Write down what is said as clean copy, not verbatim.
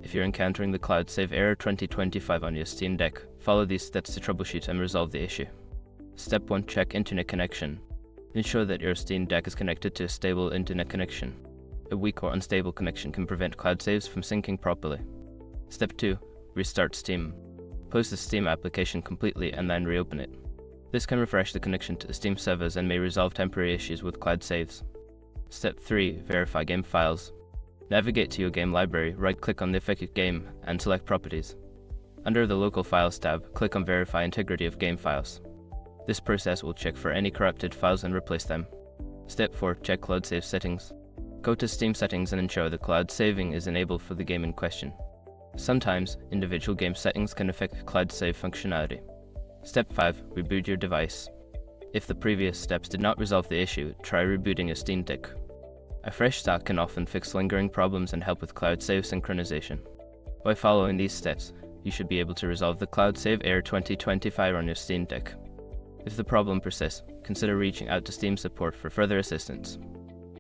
If you're encountering the Cloud Save error 2025 on your Steam Deck, follow these steps to troubleshoot and resolve the issue. Step 1. Check internet connection. Ensure that your Steam Deck is connected to a stable internet connection. A weak or unstable connection can prevent cloud saves from syncing properly. Step 2. Restart Steam. Close the Steam application completely and then reopen it. This can refresh the connection to the Steam servers and may resolve temporary issues with cloud saves. Step 3. Verify game files. Navigate to your game library, right-click on the affected game, and select Properties. Under the Local Files tab, click on Verify Integrity of Game Files. This process will check for any corrupted files and replace them. Step 4. Check Cloud Save Settings. Go to Steam Settings and ensure the cloud saving is enabled for the game in question. Sometimes, individual game settings can affect cloud save functionality. Step 5. Reboot your device. If the previous steps did not resolve the issue, try rebooting your Steam Deck. A fresh start can often fix lingering problems and help with cloud save synchronization. By following these steps, you should be able to resolve the Cloud Save error 2025 on your Steam Deck. If the problem persists, consider reaching out to Steam support for further assistance.